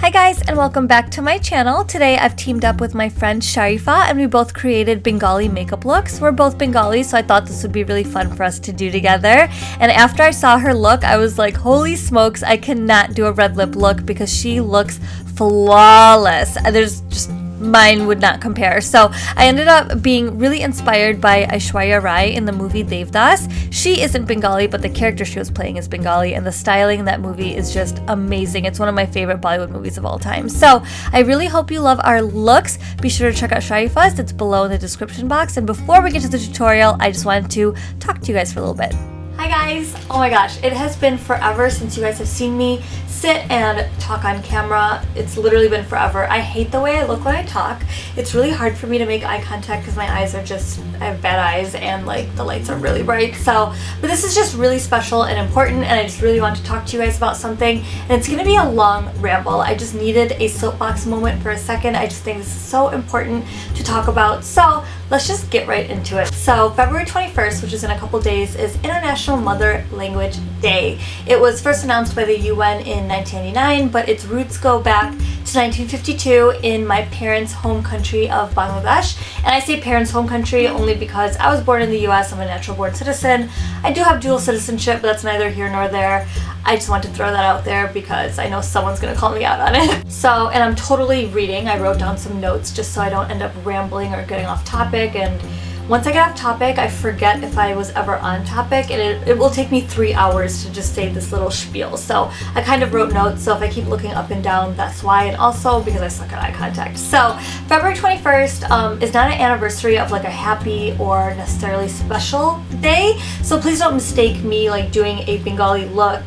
Hi guys, and welcome back to my channel. Today I've teamed up with my friend Sharifa and we both created Bengali makeup looks. We're both Bengali, so I thought this would be really fun for us to do together. And after I saw her look, I was like, holy smokes, I cannot do a red lip look because she looks flawless. Mine would not compare. So I ended up being really inspired by Aishwarya in the movie Devdas. She isn't Bengali, but the character she was playing is Bengali, and the styling in that movie is just amazing. It's one of my favorite Bollywood movies of all time. So I really hope you love our looks. Be sure to check out Sharifa's. It's below in the description box. And before we get to the tutorial, I just wanted to talk to you guys for a little bit. Hi guys! Oh my gosh, it has been forever since you guys have seen me sit and talk on camera. It's literally been forever. I hate the way I look when I talk. It's really hard for me to make eye contact because my eyes are I have bad eyes and like the lights are really bright. But this is just really special and important, and I just really want to talk to you guys about something. And it's gonna be a long ramble. I just needed a soapbox moment for a second. I just think this is so important to talk about. So let's just get right into it. So February 21st, which is in a couple days, is International Mother Language Day. It was first announced by the UN in 1999, but its roots go back to 1952 in my parents' home country of Bangladesh. And I say parents' home country only because I was born in the US, I'm a natural born citizen. I do have dual citizenship, but that's neither here nor there. I just want to throw that out there because I know someone's gonna call me out on it. So, and I'm totally reading. I wrote down some notes just so I don't end up rambling or getting off topic, and once I get off topic, I forget if I was ever on topic, and it will take me 3 hours to just say this little spiel. So I kind of wrote notes, so if I keep looking up and down, that's why, and also because I suck at eye contact. So February 21st is not an anniversary of like a happy or necessarily special day, so please don't mistake me like doing a Bengali look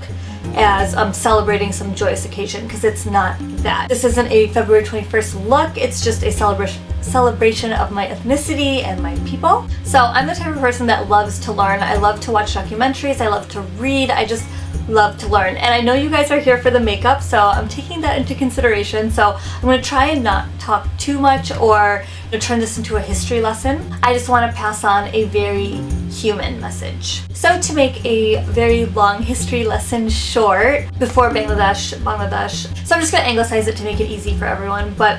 as celebrating some joyous occasion, because it's not that. This isn't a February 21st look, it's just a celebration of my ethnicity and my people. So I'm the type of person that loves to learn. I love to watch documentaries, I love to read, I just love to learn. And I know you guys are here for the makeup, so I'm taking that into consideration. So I'm going to try and not talk too much or turn this into a history lesson. I just want to pass on a very human message. So to make a very long history lesson short, before Bangladesh, so I'm just going to anglicize it to make it easy for everyone, but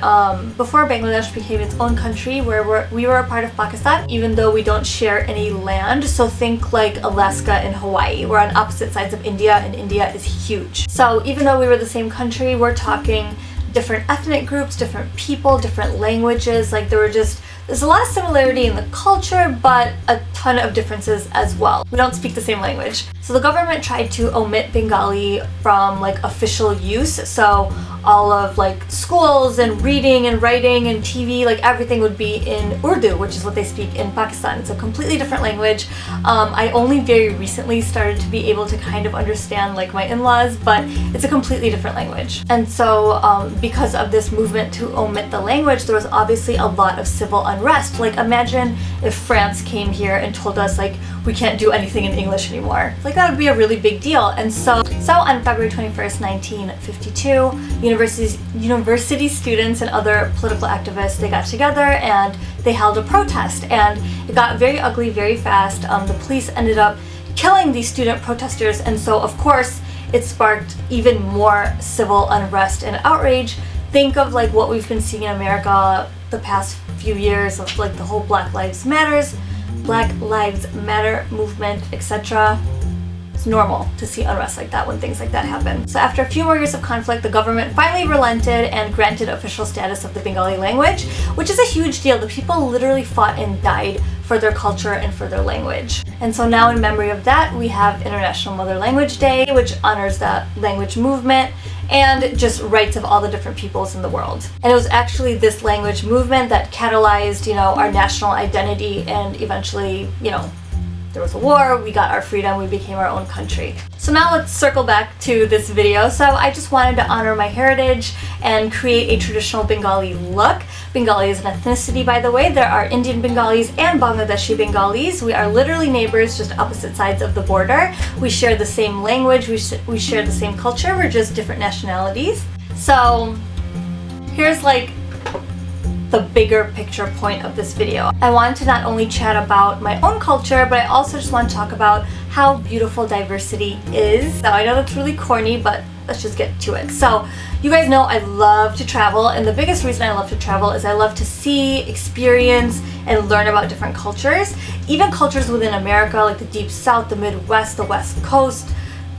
before Bangladesh became its own country, where we were a part of Pakistan, even though we don't share any land, so think like Alaska and Hawaii. We're on opposite sides of India, and India is huge. So even though we were the same country, we're talking different ethnic groups, different people, different languages. Like there's a lot of similarity in the culture, but a ton of differences as well. We don't speak the same language. So the government tried to omit Bengali from like official use. So all of like schools and reading and writing and TV, like everything would be in Urdu, which is what they speak in Pakistan. It's a completely different language. I only very recently started to be able to kind of understand like my in-laws, but it's a completely different language. And so because of this movement to omit the language, there was obviously a lot of civil unrest. Like imagine if France came here and told us like we can't do anything in English anymore. Like that would be a really big deal. And so on February 21st, 1952, university students and other political activists, they got together and they held a protest, and it got very ugly very fast. The police ended up killing these student protesters, and so of course it sparked even more civil unrest and outrage. Think of like what we've been seeing in America the past few years of like the whole Black Lives Matter movement, etc. It's normal to see unrest like that when things like that happen. So after a few more years of conflict, the government finally relented and granted official status of the Bengali language, which is a huge deal. The people literally fought and died for their culture and for their language. And so now in memory of that, we have International Mother Language Day, which honors that language movement and just rights of all the different peoples in the world. And it was actually this language movement that catalyzed, our national identity, and eventually, there was a war, we got our freedom, we became our own country. So now let's circle back to this video. So I just wanted to honor my heritage and create a traditional Bengali look. Bengali is an ethnicity, by the way. There are Indian Bengalis and Bangladeshi Bengalis. We are literally neighbors, just opposite sides of the border. We share the same language, we share the same culture, we're just different nationalities. So here's like the bigger picture point of this video. I wanted to not only chat about my own culture, but I also just want to talk about how beautiful diversity is. Now I know that's really corny, but let's just get to it. So you guys know I love to travel, and the biggest reason I love to travel is I love to see, experience, and learn about different cultures. Even cultures within America, like the Deep South, the Midwest, the West Coast,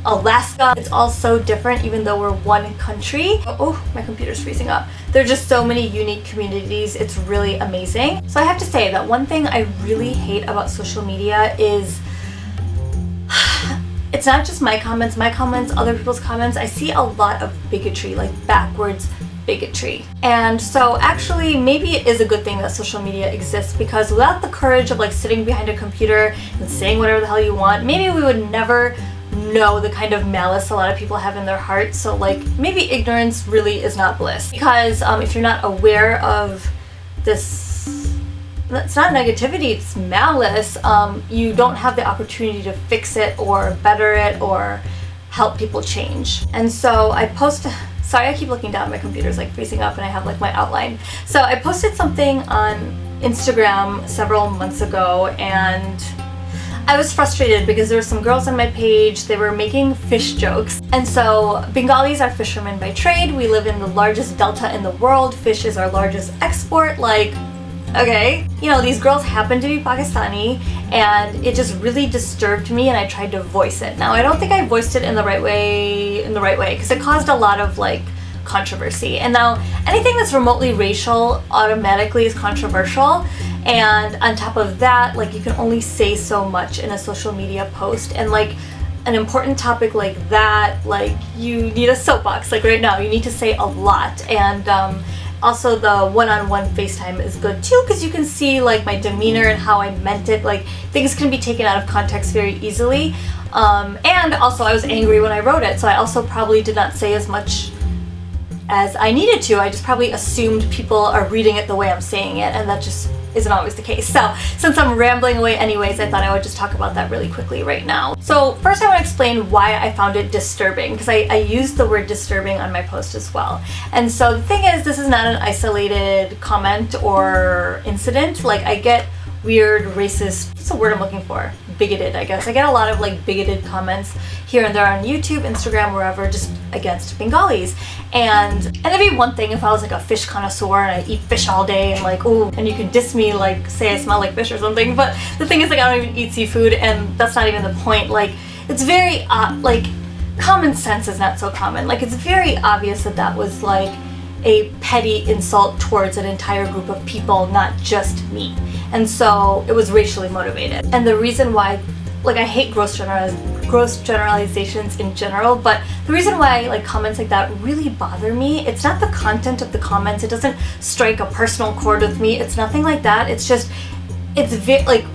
Alaska. It's all so different even though we're one country. Oh, my computer's freezing up. There are just so many unique communities. It's really amazing. So I have to say that one thing I really hate about social media is it's not just my comments, other people's comments. I see a lot of bigotry, like backwards bigotry. And so actually maybe it is a good thing that social media exists, because without the courage of like sitting behind a computer and saying whatever the hell you want, maybe we would never know the kind of malice a lot of people have in their hearts. So like maybe ignorance really is not bliss, because if you're not aware of this, it's not negativity, it's malice, you don't have the opportunity to fix it or better it or help people change. And so I sorry, I keep looking down, my computer's like freezing up and I have like my outline. So I posted something on Instagram several months ago, and I was frustrated because there were some girls on my page, they were making fish jokes. And so Bengalis are fishermen by trade. We live in the largest delta in the world. Fish is our largest export. Like, okay, you know, these girls happen to be Pakistani, and it just really disturbed me, and I tried to voice it. Now, I don't think I voiced it in the right way, because it caused a lot of like controversy. And now anything that's remotely racial automatically is controversial. And on top of that, like, you can only say so much in a social media post, and like an important topic like that, like, you need a soapbox. Like right now, you need to say a lot. And also the one-on-one FaceTime is good too, because you can see like my demeanor and how I meant it. Like, things can be taken out of context very easily. And also I was angry when I wrote it, so I also probably did not say as much as I needed to. I just probably assumed people are reading it the way I'm saying it, and that just isn't always the case. So since I'm rambling away anyways, I thought I would just talk about that really quickly right now. So first I want to explain why I found it disturbing, because I used the word disturbing on my post as well. And so the thing is, this is not an isolated comment or incident. Like, I get weird, racist, what's the word I'm looking for? Bigoted, I guess. I get a lot of like bigoted comments here and there on YouTube, Instagram, wherever, just against Bengalis. And it'd be one thing if I was like a fish connoisseur and I eat fish all day and like, ooh, and you could diss me, like say I smell like fish or something. But the thing is, like, I don't even eat seafood, and that's not even the point. Like, it's very, like, common sense is not so common. Like, it's very obvious that that was like a petty insult towards an entire group of people, not just me. And so it was racially motivated. And the reason why, like, I hate gross generalizations in general, but the reason why like comments like that really bother me, it's not the content of the comments. It doesn't strike a personal chord with me. It's nothing like that. It's just, it's very, like,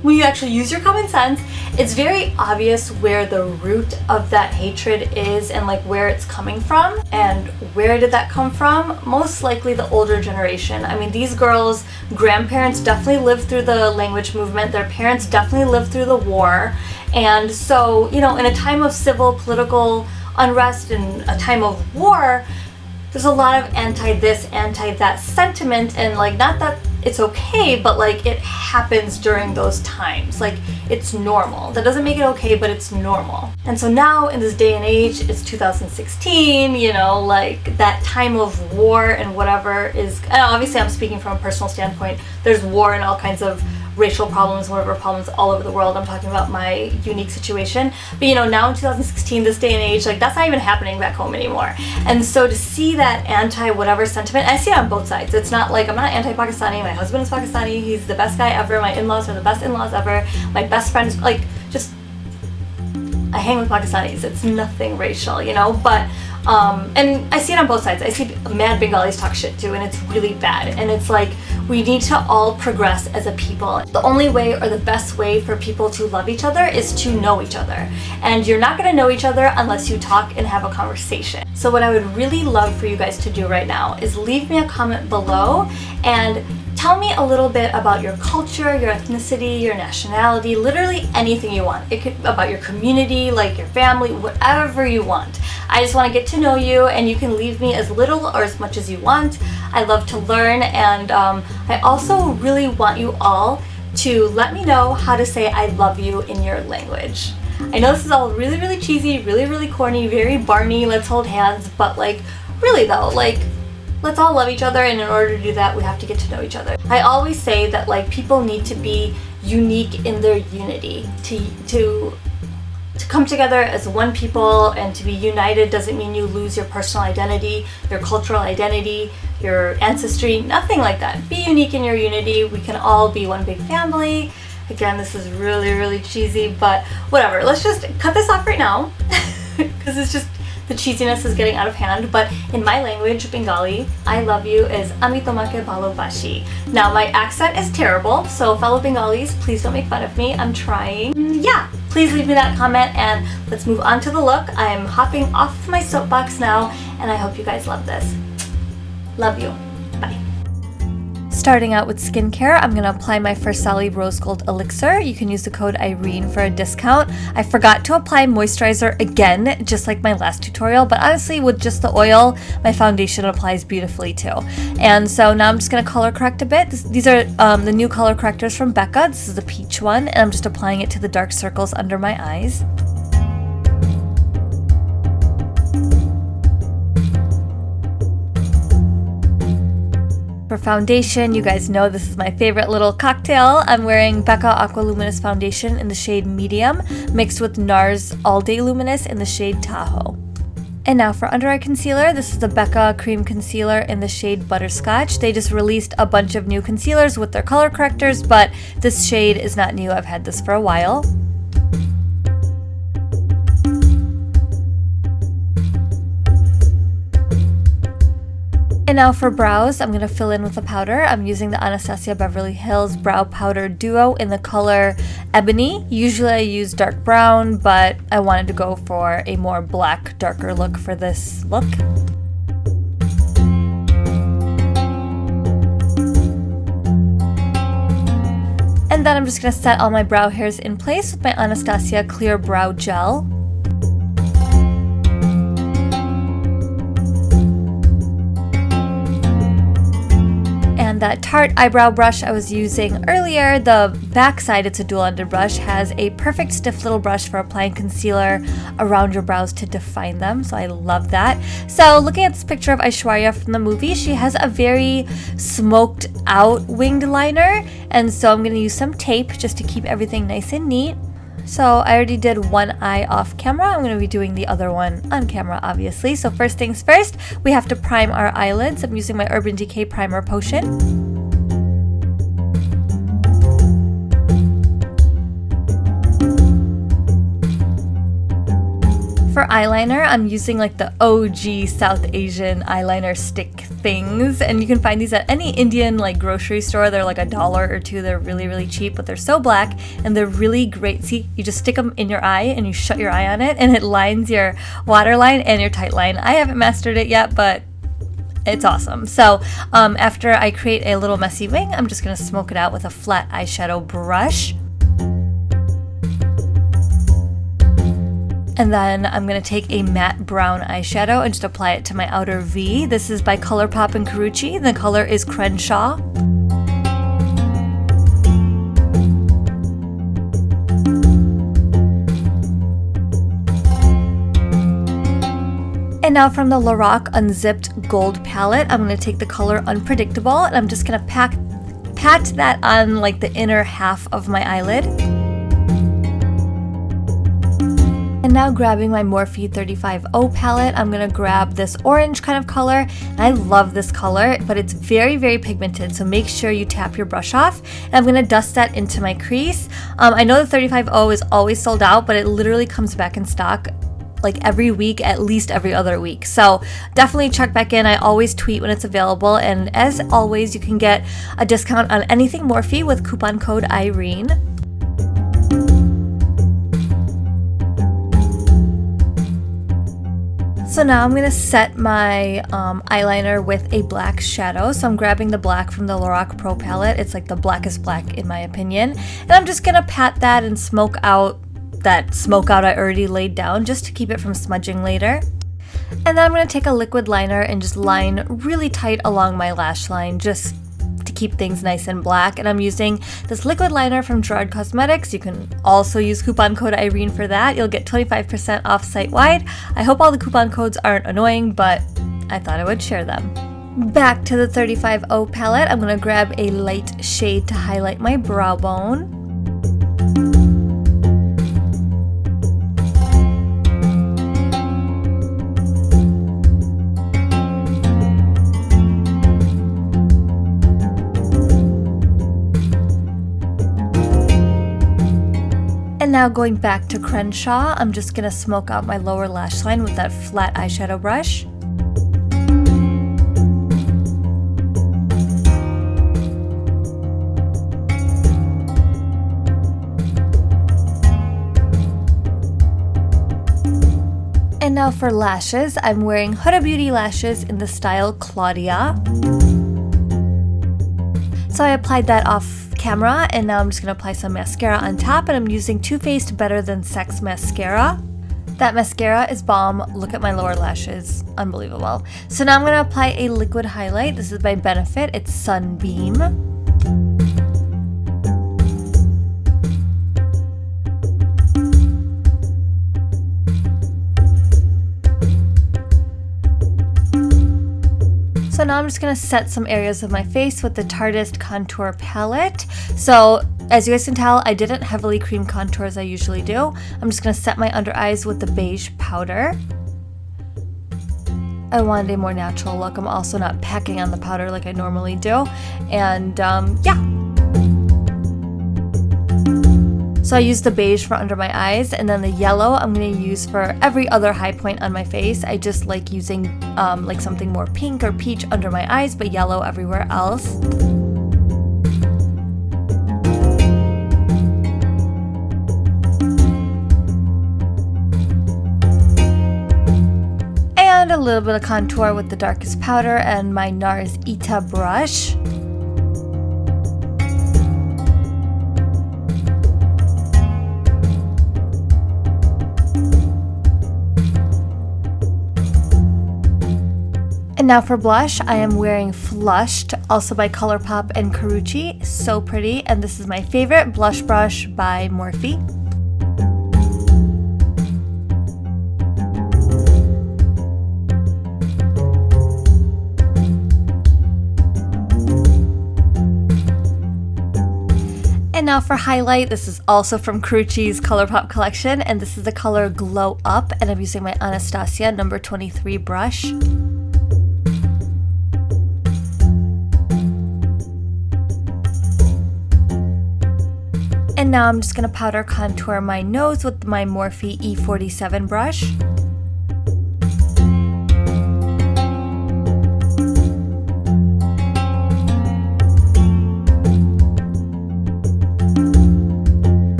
when you actually use your common sense, it's very obvious where the root of that hatred is, and like where it's coming from. And where did that come from? Most likely the older generation. I mean, these girls' grandparents definitely lived through the language movement. Their parents definitely lived through the war. And so, you know, in a time of civil, political unrest and a time of war, there's a lot of anti-this, anti-that sentiment, and like, not that it's okay, but like, it happens during those times. Like, it's normal. That doesn't make it okay, but it's normal. And so now in this day and age, it's 2016, you know, like that time of war and whatever is, and obviously I'm speaking from a personal standpoint. There's war and all kinds of racial problems, whatever problems all over the world. I'm talking about my unique situation. But you know, now in 2016, this day and age, like, that's not even happening back home anymore. And so to see that anti-whatever sentiment, I see it on both sides. It's not like, I'm not anti-Pakistani, my husband is Pakistani, he's the best guy ever, my in-laws are the best in-laws ever, my best friends, like, just, I hang with Pakistanis. It's nothing racial, you know, but and I see it on both sides. I see mad Bengalis talk shit too, and it's really bad. And it's like, we need to all progress as a people. The only way, or the best way for people to love each other, is to know each other. And you're not gonna know each other unless you talk and have a conversation. So what I would really love for you guys to do right now is leave me a comment below and tell me a little bit about your culture, your ethnicity, your nationality, literally anything you want. It could about your community, like your family, whatever you want. I just want to get to know you, and you can leave me as little or as much as you want. I love to learn, and I also really want you all to let me know how to say I love you in your language. I know this is all really, really cheesy, really, really corny, very Barney, let's hold hands, but like, really though, like, let's all love each other, and in order to do that, we have to get to know each other. I always say that like people need to be unique in their unity. To come together as one people and to be united doesn't mean you lose your personal identity, your cultural identity, your ancestry, nothing like that. Be unique in your unity. We can all be one big family. Again, this is really, really cheesy, but whatever. Let's just cut this off right now because it's just, the cheesiness is getting out of hand. But in my language, Bengali, I love you is Ami tomake bhalobashi. Now my accent is terrible, so fellow Bengalis, please don't make fun of me. I'm trying. Yeah, please leave me that comment and let's move on to the look. I'm hopping off my soapbox now and I hope you guys love this. Love you. Bye. Starting out with skincare, I'm going to apply my Farsali Rose Gold Elixir. You can use the code Irene for a discount. I forgot to apply moisturizer again, just like my last tutorial, but honestly with just the oil, my foundation applies beautifully too. And so now I'm just going to color correct a bit. These are the new color correctors from Becca. This is the peach one, and I'm just applying it to the dark circles under my eyes. For foundation, you guys know this is my favorite little cocktail. I'm wearing Becca Aqua Luminous Foundation in the shade Medium, mixed with NARS All Day Luminous in the shade Tahoe. And now for under eye concealer, this is the Becca Cream Concealer in the shade Butterscotch. They just released a bunch of new concealers with their color correctors, but this shade is not new. I've had this for a while. And now for brows, I'm going to fill in with a powder. I'm using the Anastasia Beverly Hills Brow Powder Duo in the color Ebony. Usually I use dark brown, but I wanted to go for a more black, darker look for this look. And then I'm just going to set all my brow hairs in place with my Anastasia Clear Brow Gel. And that Tarte eyebrow brush I was using earlier, the back side, it's a dual-ended brush, has a perfect stiff little brush for applying concealer around your brows to define them, so I love that. So looking at this picture of Aishwarya from the movie, she has a very smoked out winged liner, and so I'm going to use some tape just to keep everything nice and neat. So I already did one eye off camera. I'm going to be doing the other one on camera, obviously. So first things first, we have to prime our eyelids. I'm using my Urban Decay Primer Potion. For eyeliner, I'm using like the OG South Asian eyeliner stick things, and you can find these at any Indian like grocery store. They're like $1 or $2. They're really, really cheap, but they're so black and they're really great. See, you just stick them in your eye and you shut your eye on it and it lines your waterline and your tight line. I haven't mastered it yet, but it's awesome. So after I create a little messy wing, I'm just going to smoke it out with a flat eyeshadow brush. And then I'm going to take a matte brown eyeshadow and just apply it to my outer V. This is by ColourPop and Karuchi. The color is Crenshaw. And now from the Lorac Unzipped Gold Palette, I'm going to take the color Unpredictable, and I'm just going to pat that on like the inner half of my eyelid. And now grabbing my Morphe 35O palette, I'm going to grab this orange kind of color. And I love this color, but it's very, very pigmented, so make sure you tap your brush off. And I'm going to dust that into my crease. I know the 35O is always sold out, but it literally comes back in stock like every week, at least every other week. So definitely check back in. I always tweet when it's available. And as always, you can get a discount on anything Morphe with coupon code Irene. So now I'm going to set my eyeliner with a black shadow. So I'm grabbing the black from the Lorac Pro palette. It's like the blackest black in my opinion. And I'm just going to pat that and smoke out that smoke out I already laid down just to keep it from smudging later. And then I'm going to take a liquid liner and just line really tight along my lash line just to keep things nice and black. And I'm using this liquid liner from Gerard Cosmetics. You can also use coupon code Irene for that. You'll get 25% off site-wide. I hope all the coupon codes aren't annoying, but I thought I would share them. Back to the 35O palette, I'm going to grab a light shade to highlight my brow bone. And now going back to Crenshaw, I'm just going to smoke out my lower lash line with that flat eyeshadow brush. And now for lashes, I'm wearing Huda Beauty lashes in the style Claudia. So I applied that off camera, and now I'm just going to apply some mascara on top, and I'm using Too Faced Better Than Sex mascara. That mascara is bomb. Look at my lower lashes. Unbelievable. So now I'm going to apply a liquid highlight. This is by Benefit. It's Sunbeam. So now I'm just going to set some areas of my face with the Tarteist Contour Palette. So as you guys can tell, I didn't heavily cream contour as I usually do. I'm just going to set my under eyes with the beige powder. I wanted a more natural look. I'm also not packing on the powder like I normally do. And yeah. So I used the beige for under my eyes, and then the yellow I'm going to use for every other high point on my face. I just like using like something more pink or peach under my eyes, but yellow everywhere else. And a little bit of contour with the darkest powder and my NARS Ita brush. And now for blush, I am wearing Flushed, also by ColourPop and Karrueche. So pretty, and this is my favorite blush brush by Morphe. And now for highlight, this is also from Karrueche's ColourPop collection, and this is the color Glow Up, and I'm using my Anastasia number 23 brush. And now I'm just going to powder contour my nose with my Morphe E47 brush.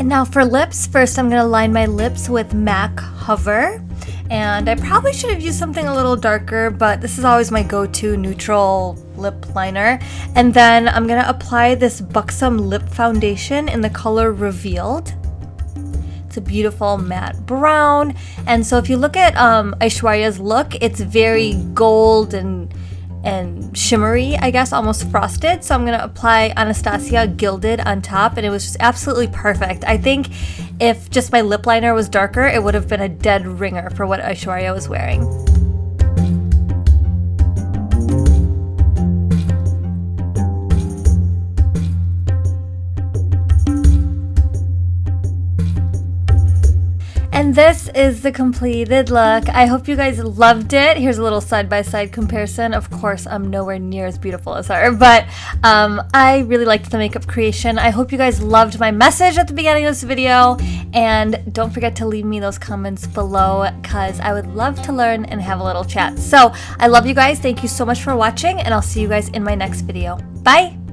Now for lips, first I'm going to line my lips with MAC Hover, and I probably should have used something a little darker, but this is always my go-to neutral lip liner. And then I'm going to apply this Buxom Lip Foundation in the color Revealed. It's a beautiful matte brown, and so if you look at Aishwarya's look, it's very gold and shimmery, I guess, almost frosted. So I'm going to apply Anastasia Gilded on top, and it was just absolutely perfect. I think if just my lip liner was darker, it would have been a dead ringer for what Aishwarya was wearing. And this is the completed look. I hope you guys loved it. Here's a little side-by-side comparison. Of course, I'm nowhere near as beautiful as her, but I really liked the makeup creation. I hope you guys loved my message at the beginning of this video, and don't forget to leave me those comments below because I would love to learn and have a little chat. So I love you guys. Thank you so much for watching, and I'll see you guys in my next video. Bye!